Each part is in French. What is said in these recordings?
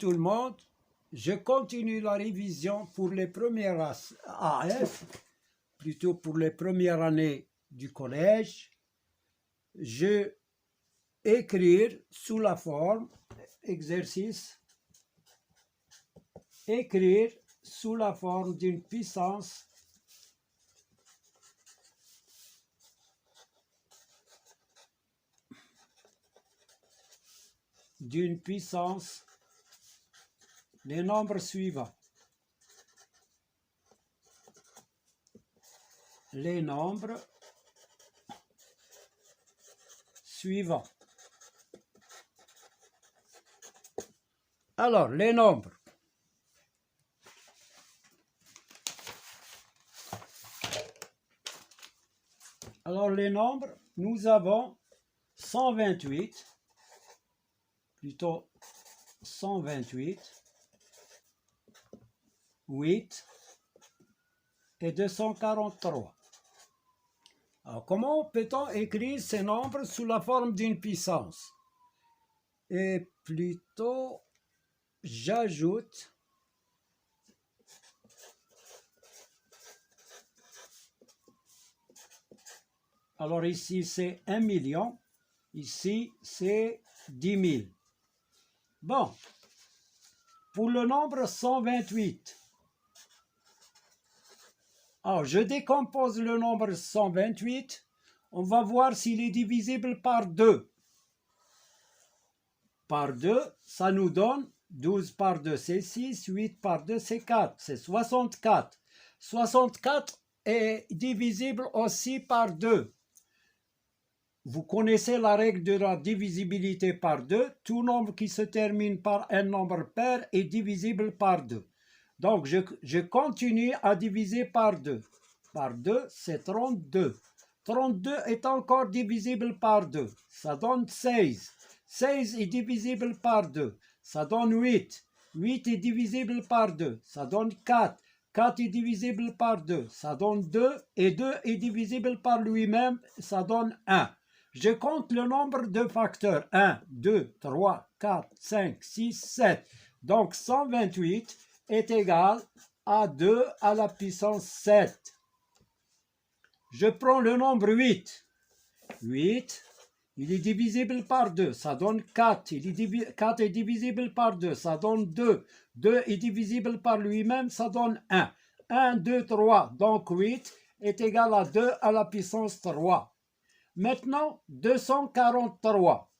tout le monde. Je continue la révision pour les premières AF, plutôt pour les premières années du collège. Je écrire sous la forme, exercice, écrire sous la forme d'une puissance les nombres suivants. Les nombres suivants. Alors, les nombres. Alors, les nombres, nous avons 128, plutôt 128, 8 et 243. Alors, comment peut-on écrire ces nombres sous la forme d'une puissance? Et plutôt, j'ajoute alors ici c'est 1 million, ici c'est 10 000. Bon, pour le nombre 128, alors je décompose le nombre 128, on va voir s'il est divisible par 2. Par 2, ça nous donne 12 par 2, c'est 6, 8 par 2, c'est 4, c'est 64. 64 est divisible aussi par 2. Vous connaissez la règle de la divisibilité par 2. Tout nombre qui se termine par un nombre pair est divisible par 2. Donc, je continue à diviser par 2. Par 2, c'est 32. 32 est encore divisible par 2. Ça donne 16. 16 est divisible par 2. Ça donne 8. 8 est divisible par 2. Ça donne 4. 4 est divisible par 2. Ça donne 2. Et 2 est divisible par lui-même. Ça donne 1. Je compte le nombre de facteurs. 1, 2, 3, 4, 5, 6, 7. Donc 128 est égal à 2 à la puissance 7. Je prends le nombre 8. 8, il est divisible par 2. Ça donne 4. 4 est divisible par 2. Ça donne 2. 2 est divisible par lui-même. Ça donne 1. 1, 2, 3. Donc 8 est égal à 2 à la puissance 3. Maintenant, 243.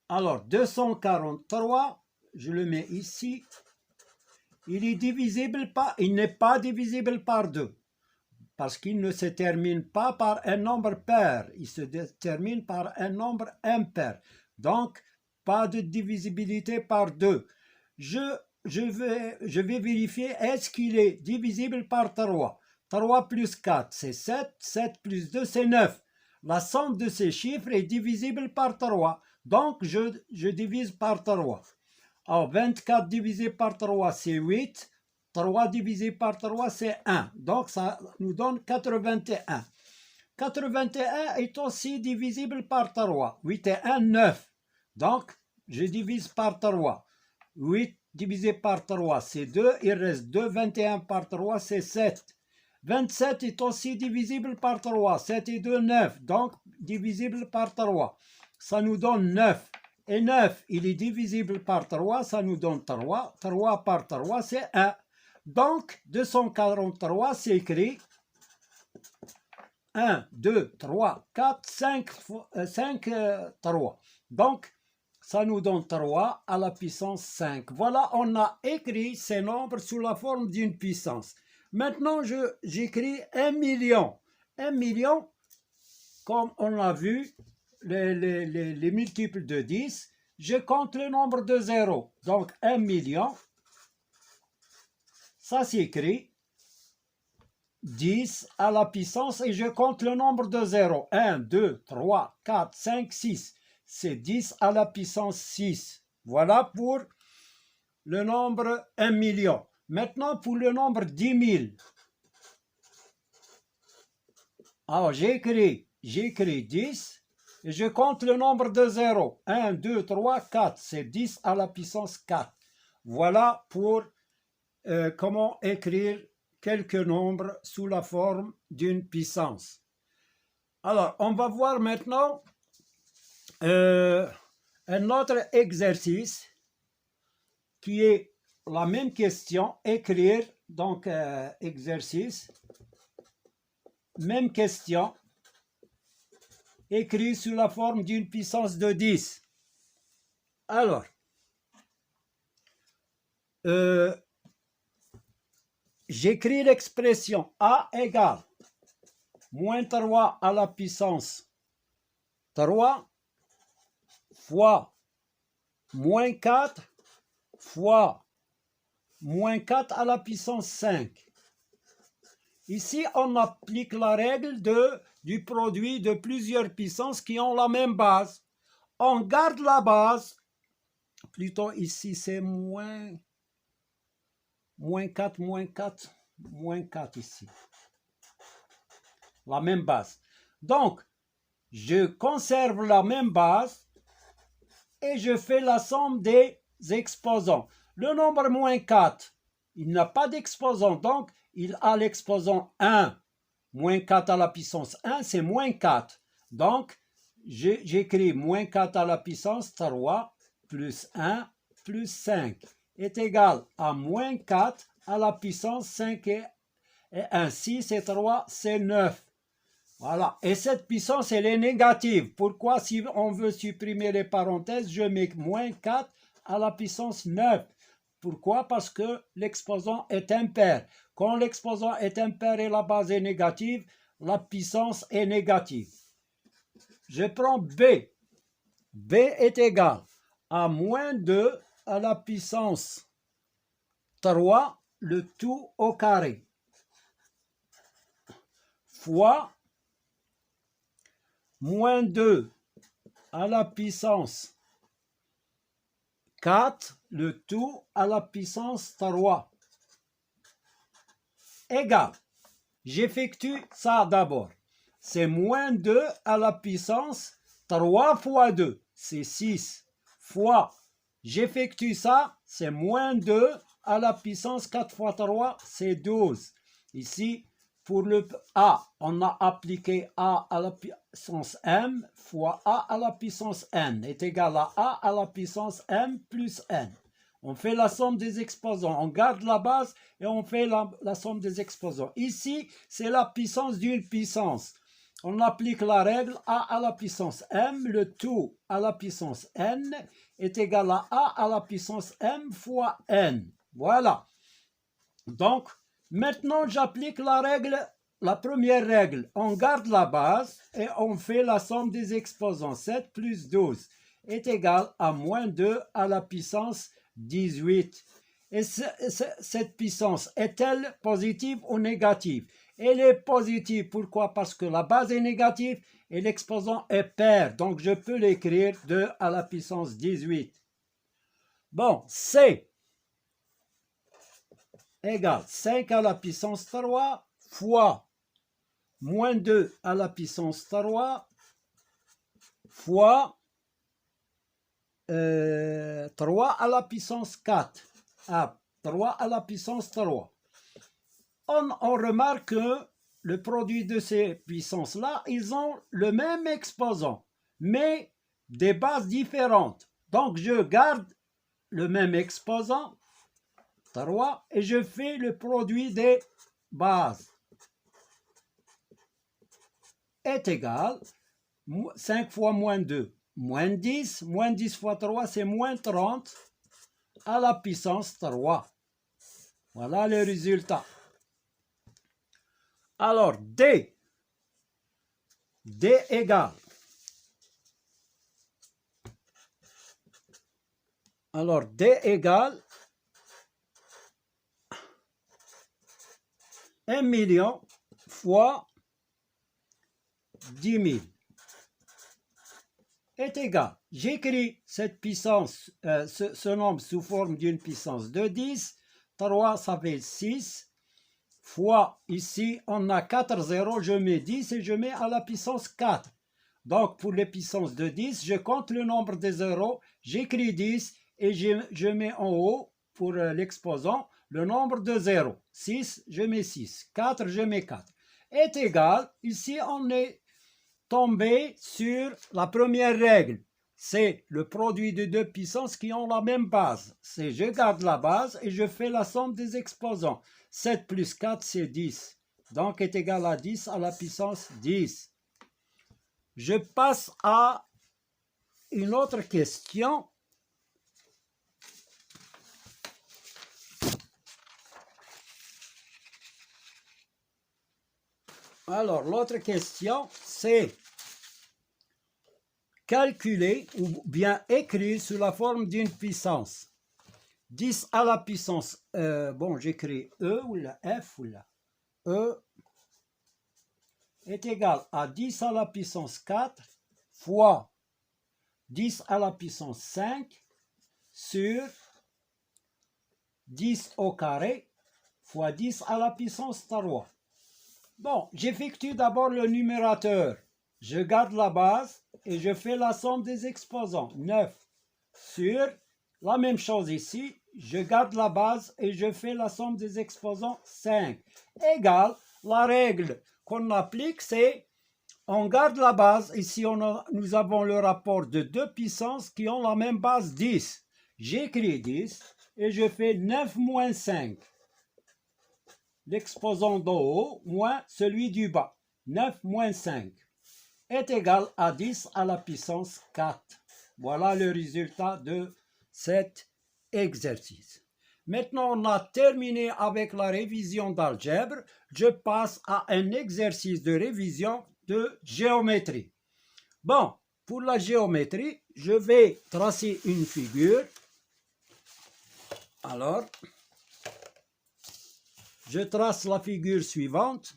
Alors, 243, je le mets ici. Il n'est pas divisible par 2. Parce qu'il ne se termine pas par un nombre pair. Il se termine par un nombre impair. Donc, pas de divisibilité par 2. Je vais vérifier, est-ce qu'il est divisible par 3? 3 plus 4, c'est 7. 7 plus 2, c'est 9. La somme de ces chiffres est divisible par 3. Donc, je divise par 3. Alors, 24 divisé par 3, c'est 8. 3 divisé par 3, c'est 1. Donc, ça nous donne 81. 81 est aussi divisible par 3. 8 et 1, 9. Donc, je divise par 3. 8 divisé par 3, c'est 2. Il reste 2. 21 par 3, c'est 7. 27 est aussi divisible par 3. 7 et 2, 9. Donc, divisible par 3. Ça nous donne 9. Et 9, il est divisible par 3. Ça nous donne 3. 3 par 3, c'est 1. Donc, 243 s'écrit 1, 2, 3, 4, 5, 3. Donc, ça nous donne 3 à la puissance 5. Voilà, on a écrit ces nombres sous la forme d'une puissance. Maintenant, j'écris 1 million. 1 million, comme on l'a vu, les multiples de 10, je compte le nombre de zéros. Donc, 1 million, ça s'écrit 10 à la puissance et je compte le nombre de zéros. 1, 2, 3, 4, 5, 6. C'est 10 à la puissance 6. Voilà pour le nombre 1 million. Maintenant, pour le nombre 10 000. Alors, j'écris 10 Et je compte le nombre de zéros. 1, 2, 3, 4. C'est 10 à la puissance 4. Voilà pour comment écrire quelques nombres sous la forme d'une puissance. Alors, on va voir maintenant un autre exercice qui est la même question. Écrire, donc exercice, même question, écrit sous la forme d'une puissance de 10. Alors, j'écris l'expression A égale moins 3 à la puissance 3 fois moins 4 fois moins 4 à la puissance 5. Ici, on applique la règle du produit de plusieurs puissances qui ont la même base. On garde la base, plutôt ici c'est moins 4, moins 4, moins 4 ici. La même base. Donc, je conserve la même base et je fais la somme des exposants. Le nombre moins 4, il n'a pas d'exposant, donc il a l'exposant 1. Moins 4 à la puissance 1, c'est moins 4. Donc, j'écris moins 4 à la puissance 3 plus 1 plus 5 est égal à moins 4 à la puissance 5 et 1. 6 et 3, c'est 9. Voilà. Et cette puissance, elle est négative. Pourquoi? Si on veut supprimer les parenthèses, je mets moins 4 à la puissance 9. Pourquoi? Parce que l'exposant est impair. Quand l'exposant est impair et la base est négative, la puissance est négative. Je prends B. B est égal à moins 2 à la puissance 3, le tout au carré, fois moins 2 à la puissance 4, le tout à la puissance 3, égal. J'effectue ça d'abord. C'est moins 2 à la puissance 3 fois 2, c'est 6, fois, j'effectue ça, c'est moins 2 à la puissance 4 fois 3, c'est 12. Ici, pour le A, on a appliqué A à la puissance M fois A à la puissance N est égal à A à la puissance M plus N. On fait la somme des exposants, on garde la base et on fait la somme des exposants. Ici, c'est la puissance d'une puissance. On applique la règle A à la puissance M, le tout à la puissance N est égal à A à la puissance M fois N. Voilà. Donc, maintenant, j'applique la règle, la première règle. On garde la base et on fait la somme des exposants. 7 plus 12 est égal à moins 2 à la puissance 18. Et cette puissance est-elle positive ou négative? Elle est positive. Pourquoi? Parce que la base est négative et l'exposant est pair. Donc, je peux l'écrire 2 à la puissance 18. Bon, C égale 5 à la puissance 3 fois moins 2 à la puissance 3 fois 3 à la puissance 4. 3 à la puissance 3. On remarque que le produit de ces puissances-là, ils ont le même exposant, mais des bases différentes. Donc, je garde le même exposant, 3, et je fais le produit des bases. Est égal, 5 fois moins 2, moins 10. Moins 10 fois 3, c'est moins 30 à la puissance 3. Voilà le résultat. Alors, D égale. Alors, D égale 1 million fois 10 000 est égal. J'écris cette puissance, ce nombre sous forme d'une puissance de 10. 3, ça fait 6. Fois, ici, on a 4 zéros, je mets 10 et je mets à la puissance 4. Donc, pour les puissances de 10, je compte le nombre des zéros, j'écris 10 et je mets en haut, pour l'exposant, le nombre de zéros. 6, je mets 6. 4, je mets 4. Est égal, ici on est tombé sur la première règle. C'est le produit de deux puissances qui ont la même base. C'est je garde la base et je fais la somme des exposants. 7 plus 4, c'est 10. Donc est égal à 10 à la puissance 10. Je passe à une autre question. Alors, l'autre question, c'est calculer ou bien écrire sous la forme d'une puissance. 10 à la puissance, bon, j'écris E ou la F ou la E est égal à 10 à la puissance 4 fois 10 à la puissance 5 sur 10 au carré fois 10 à la puissance 3. Bon, j'effectue d'abord le numérateur. Je garde la base et je fais la somme des exposants. 9 sur, la même chose ici, je garde la base et je fais la somme des exposants 5. Égale, la règle qu'on applique, c'est on garde la base. Ici, nous avons le rapport de deux puissances qui ont la même base 10. J'écris 10 et je fais 9 moins 5. L'exposant d'en haut moins celui du bas. 9 moins 5 est égal à 10 à la puissance 4. Voilà le résultat de cet exercice. Maintenant, on a terminé avec la révision d'algèbre. Je passe à un exercice de révision de géométrie. Bon, pour la géométrie, je vais tracer une figure. Alors, je trace la figure suivante.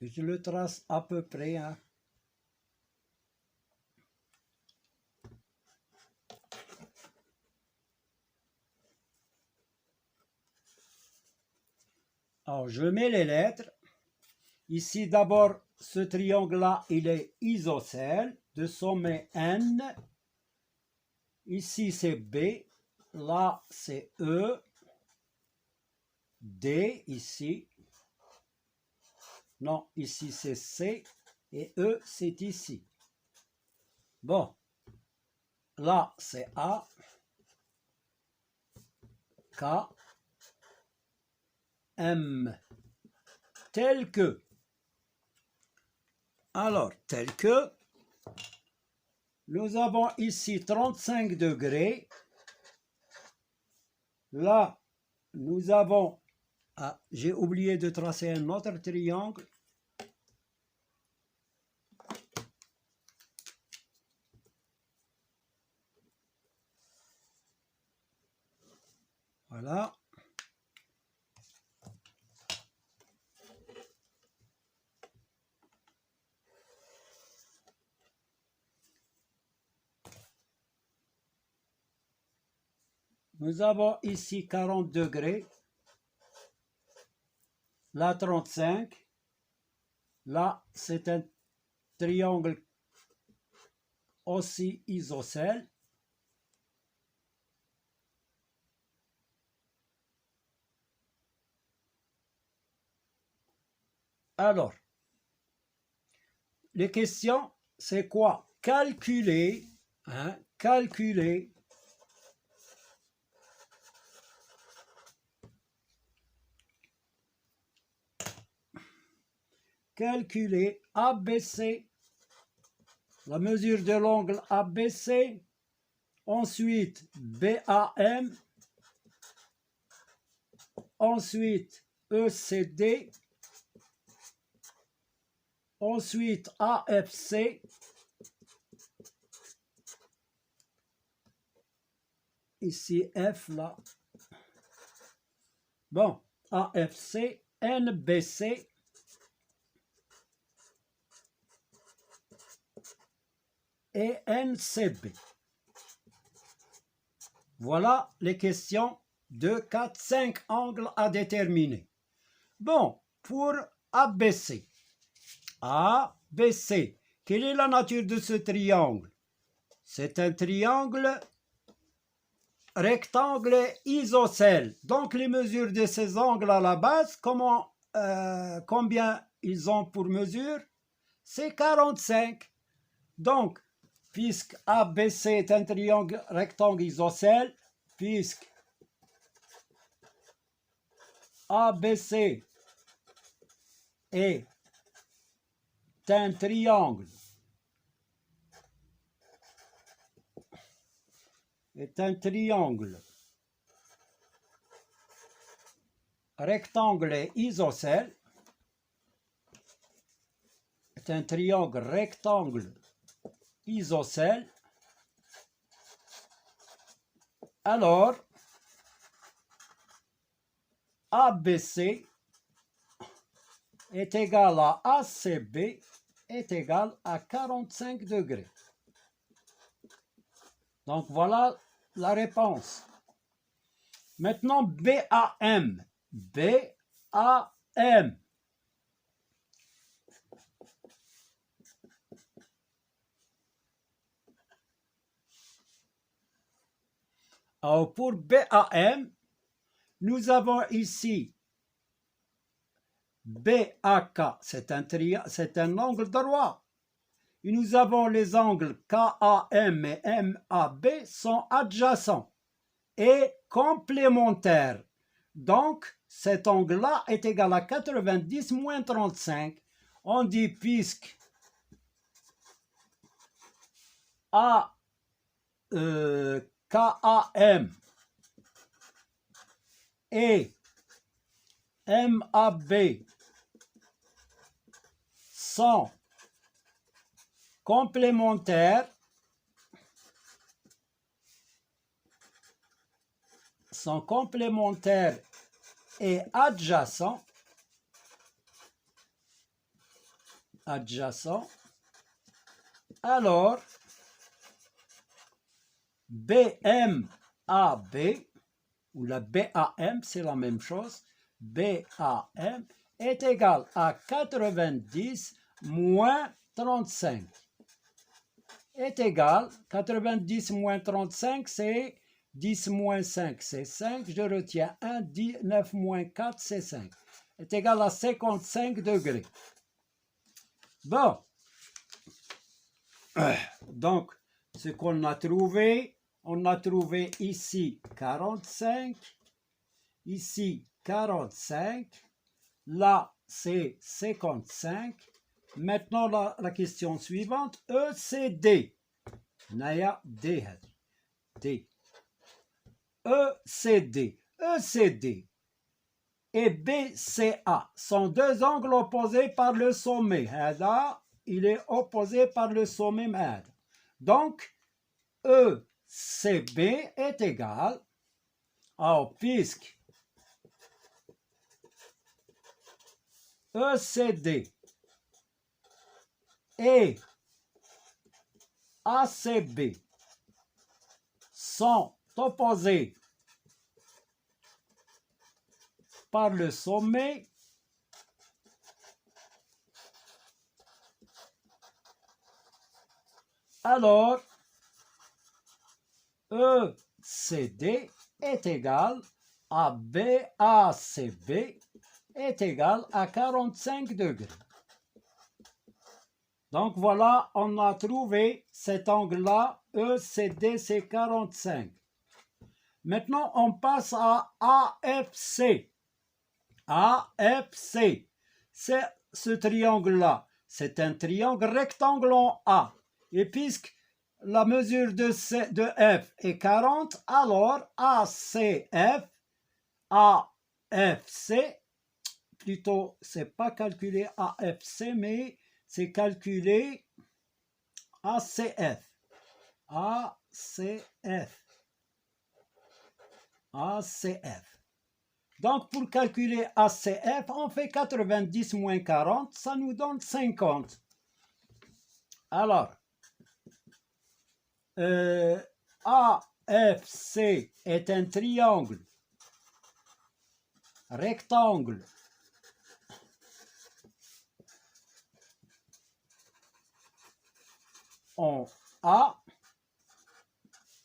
Je le trace à peu près. Hein. Alors, je mets les lettres. Ici, d'abord, ce triangle-là, il est isocèle, de sommet N. Ici, c'est B. Là, c'est E. D, ici. Non, ici, c'est C. Et E, c'est ici. Bon. Là, c'est A. K. M. Tel que. Alors, tel que, nous avons ici 35 degrés. Là, nous avons, j'ai oublié de tracer un autre triangle. Voilà. Nous avons ici 40 degrés, là 35, là c'est un triangle aussi isocèle. Alors, les questions, c'est quoi? Calculer, calculer ABC, la mesure de l'angle ABC, ensuite BAM ensuite ECD, ensuite AFC, ici F là, bon, AFC, NBC, et NCB. Voilà les questions de 4, 5 angles à déterminer. Bon, pour ABC. ABC, quelle est la nature de ce triangle? C'est un triangle rectangle isocèle. Donc les mesures de ces angles à la base, combien ils ont pour mesure? C'est 45. Donc, puisque ABC est un triangle rectangle isocèle, puisque ABC est un triangle rectangle isocèle, est un triangle rectangle isocèle, alors ABC est égal à ACB est égal à 45 degrés. Donc voilà la réponse. Maintenant BAM. BAM. Alors pour BAM, nous avons ici BAK, c'est un angle droit. Et nous avons les angles KAM et MAB sont adjacents et complémentaires. Donc, cet angle-là est égal à 90 moins 35. On dit puisque KAM et MAB sont complémentaires, et adjacents, alors BMAB, ou la BAM, c'est la même chose, BAM est égal à 90 moins 35. Est égal, 90 moins 35, c'est 10 moins 5, c'est 5. Je retiens 1, 9 moins 4, c'est 5. Est égal à 55 degrés. Bon. Donc, ce qu'on a trouvé, on a trouvé ici 45, ici 45, là c'est 55. Maintenant la question suivante, ECD. Naya D. ECD. ECD et BCA sont deux angles opposés par le sommet. Là, il est opposé par le sommet. Donc, ECB est égal à, puisque ECD et ACB sont opposés par le sommet, alors ECD est égal à BACB est égal à 45 degrés. Donc voilà, on a trouvé cet angle-là, ECD c'est 45. Maintenant, on passe à AFC. AFC, c'est ce triangle-là. C'est un triangle rectangle en A. Et puisque la mesure de F est 40, alors ACF, AFC, plutôt, c'est pas calculé AFC, mais c'est calculé ACF. ACF. ACF. Donc, pour calculer ACF, on fait 90 moins 40, ça nous donne 50. Alors, AFC est un triangle rectangle en A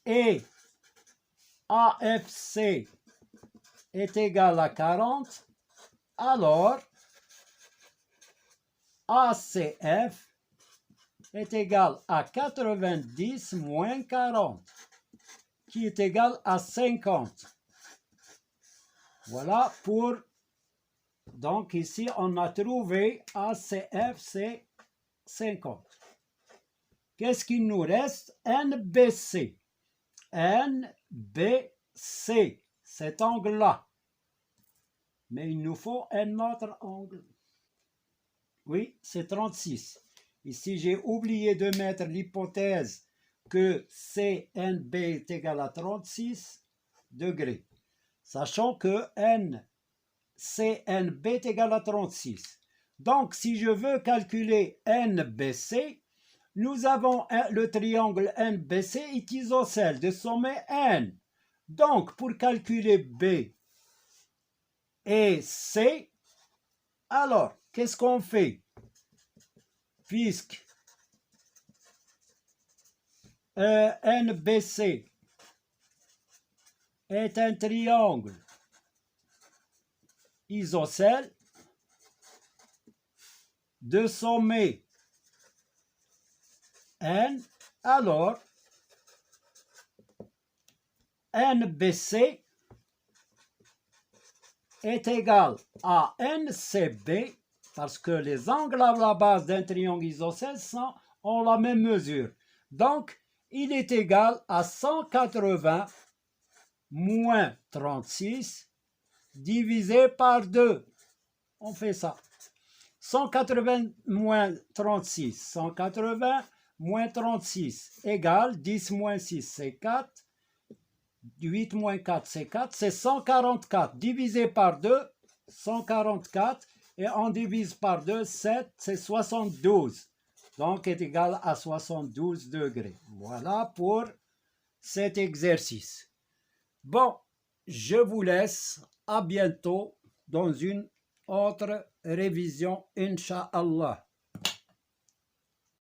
et AFC est égal à 40, alors ACF est égal à 90 moins 40, qui est égal à 50. Voilà pour... Donc ici, on a trouvé ACF, c'est 50. Qu'est-ce qu'il nous reste? NBC. NBC, cet angle-là. Mais il nous faut un autre angle. Oui, c'est 36. Ici, j'ai oublié de mettre l'hypothèse que CNB est égal à 36 degrés. Sachant que CNB est égal à 36. Donc, si je veux calculer NBC, nous avons le triangle NBC est isocèle de sommet N. Donc, pour calculer B et C, alors, qu'est-ce qu'on fait? Puisque NBC est un triangle isocèle de sommet N, alors NBC est égal à NCB, parce que les angles à la base d'un triangle isocèle ont la même mesure. Donc, il est égal à 180 moins 36 divisé par 2. On fait ça. 180 moins 36. 180 moins 36 égale 10 moins 6, c'est 4. 8 moins 4, c'est 4. C'est 144 divisé par 2, 144. Et on divise par 2, 7, c'est 72. Donc, est égal à 72 degrés. Voilà pour cet exercice. Bon, je vous laisse. À bientôt dans une autre révision, Inch'Allah.